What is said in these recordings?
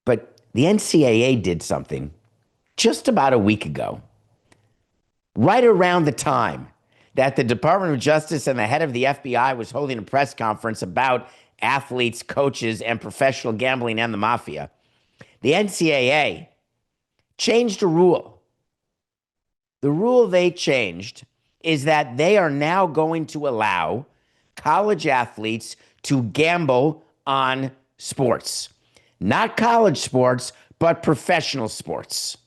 But the NCAA did something just about a week ago, right around the time that the Department of Justice and the head of the FBI was holding a press conference about athletes, coaches, and professional gambling and the mafia. The NCAA changed a rule. The rule they changed is that they are now going to allow college athletes to gamble on sports. Not college sports, but professional sports.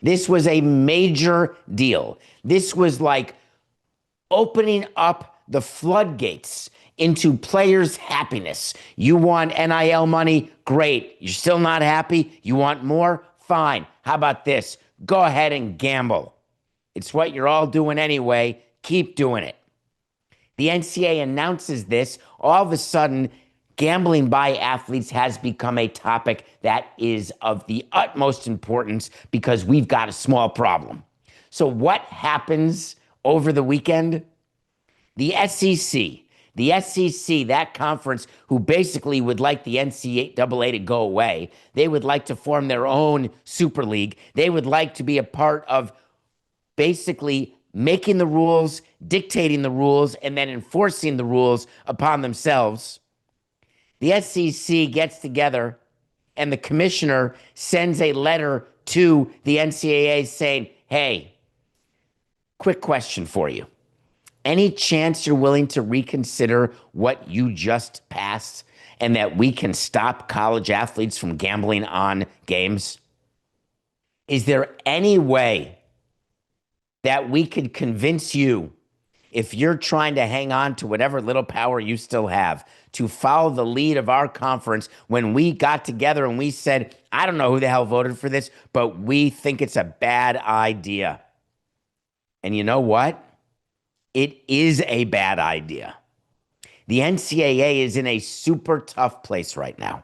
This was a major deal. This was like opening up the floodgates into players' happiness. You want NIL money? Great. You're still not happy? You want more? Fine. How about this? Go ahead and gamble. It's what you're all doing anyway. Keep doing it. The NCAA announces this. All of a sudden, gambling by athletes has become a topic that is of the utmost importance because we've got a small problem. So what happens over the weekend? The SEC, that conference who basically would like the NCAA to go away, they would like to form their own super league. They would like to be a part of basically making the rules, dictating the rules, and then enforcing the rules upon themselves. The SEC gets together and the commissioner sends a letter to the NCAA saying, hey, quick question for you. Any chance you're willing to reconsider what you just passed and that we can stop college athletes from gambling on games? Is there any way that we could convince you, if you're trying to hang on to whatever little power you still have, to follow the lead of our conference when we got together and we said, I don't know who the hell voted for this, but we think it's a bad idea? And you know what? It is a bad idea. The NCAA is in a super tough place right now.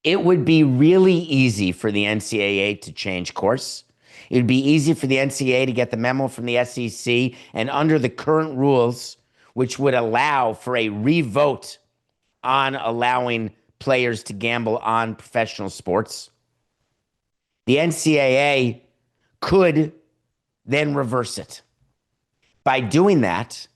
It would be really easy for the NCAA to change course. It would be easy for the NCAA to get the memo from the SEC, and under the current rules, which would allow for a revote on allowing players to gamble on professional sports, the NCAA could then reverse it. By doing that,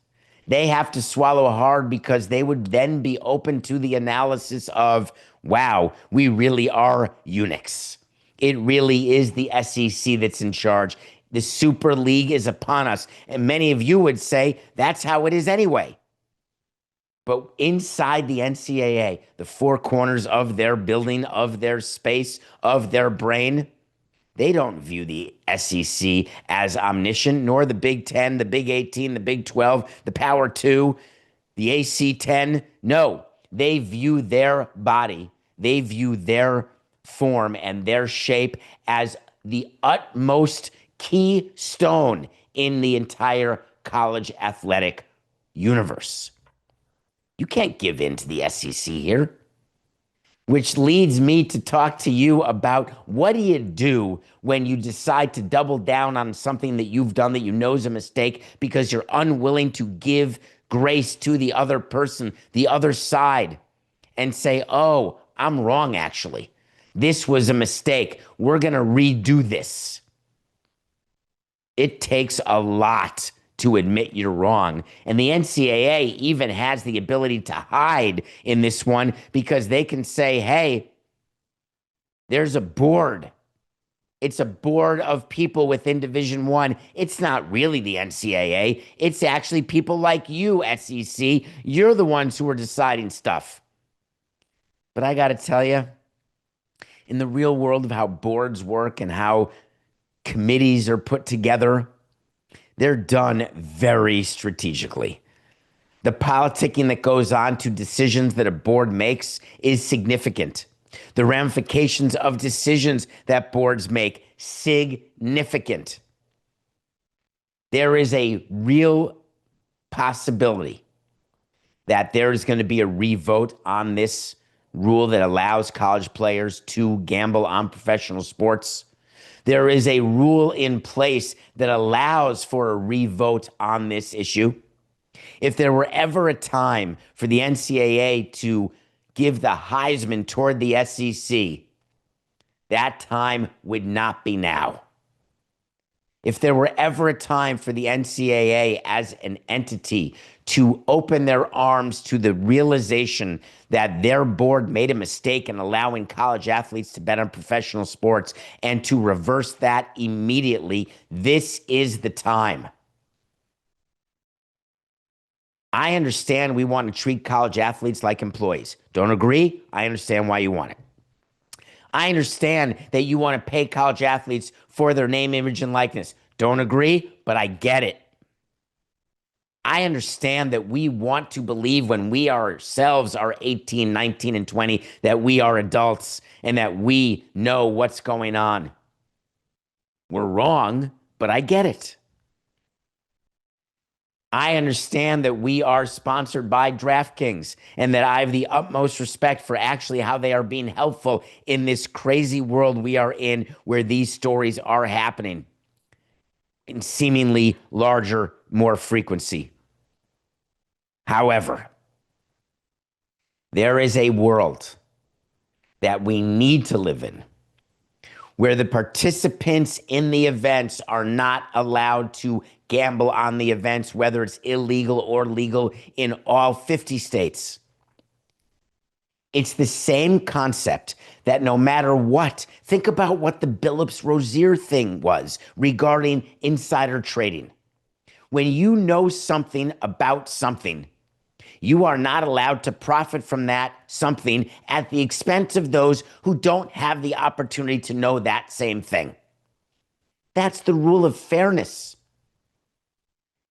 they have to swallow hard because they would then be open to the analysis of, wow, we really are eunuchs. It really is the SEC that's in charge. The Super League is upon us. And many of you would say that's how it is anyway. But inside the NCAA, the four corners of their building, of their space, of their brain, they don't view the SEC as omniscient, nor the Big 10, the Big 18, the Big 12, the Power 2, the AC-10. No, they view their body, they view their form and their shape as the utmost keystone in the entire college athletic universe. You can't give in to the SEC here. Which leads me to talk to you about, what do you do when you decide to double down on something that you've done that you know is a mistake because you're unwilling to give grace to the other person, the other side, and say, oh, I'm wrong, actually. This was a mistake. We're going to redo this. It takes a lot to admit you're wrong. And the NCAA even has the ability to hide in this one because they can say, hey, there's a board. It's a board of people within Division I. It's not really the NCAA. It's actually people like you, SEC. You're the ones who are deciding stuff. But I got to tell you, in the real world of how boards work and how committees are put together, they're done very strategically. The politicking that goes on to decisions that a board makes is significant. The ramifications of decisions that boards make, significant. There is a real possibility that there is going to be a revote on this rule that allows college players to gamble on professional sports. There is a rule in place that allows for a revote on this issue. If there were ever a time for the NCAA to give the Heisman toward the SEC, that time would not be now. If there were ever a time for the NCAA as an entity to open their arms to the realization that their board made a mistake in allowing college athletes to bet on professional sports and to reverse that immediately, this is the time. I understand we want to treat college athletes like employees. Don't agree? I understand why you want it. I understand that you want to pay college athletes for their name, image, and likeness. Don't agree, but I get it. I understand that we want to believe when we ourselves are 18, 19, and 20 that we are adults and that we know what's going on. We're wrong, but I get it. I understand that we are sponsored by DraftKings and that I have the utmost respect for actually how they are being helpful in this crazy world we are in where these stories are happening in seemingly larger, more frequency. However, there is a world that we need to live in where the participants in the events are not allowed to gamble on the events, whether it's illegal or legal in all 50 states. It's the same concept that no matter what, think about what the Billups-Rozier thing was regarding insider trading. When you know something about something, you are not allowed to profit from that something at the expense of those who don't have the opportunity to know that same thing. That's the rule of fairness.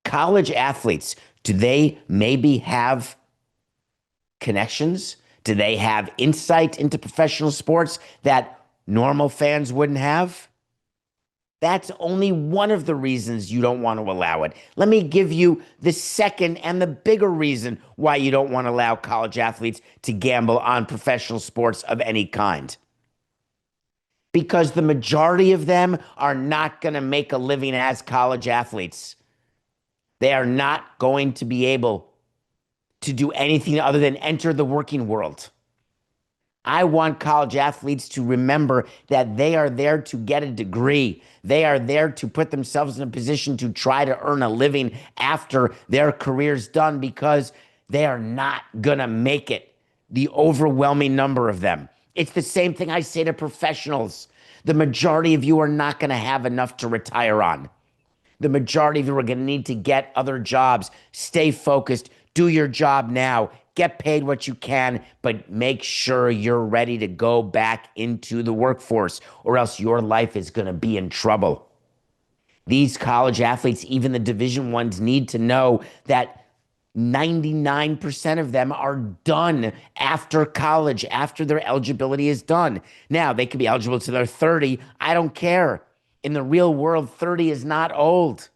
College athletes, do they maybe have connections? Do they have insight into professional sports that normal fans wouldn't have? That's only one of the reasons you don't want to allow it. Let me give you the second and the bigger reason why you don't want to allow college athletes to gamble on professional sports of any kind. Because the majority of them are not going to make a living as college athletes. They are not going to be able to do anything other than enter the working world. I want college athletes to remember that they are there to get a degree. They are there to put themselves in a position to try to earn a living after their career's done because they are not going to make it, the overwhelming number of them. It's the same thing I say to professionals. The majority of you are not going to have enough to retire on. The majority of you are going to need to get other jobs. Stay focused. Do your job now. Get paid what you can, but make sure you're ready to go back into the workforce, or else your life is going to be in trouble. These college athletes, even the Division I's, need to know that 99% of them are done after college, after their eligibility is done. Now, they could be eligible till they're 30. I don't care. In the real world, 30 is not old.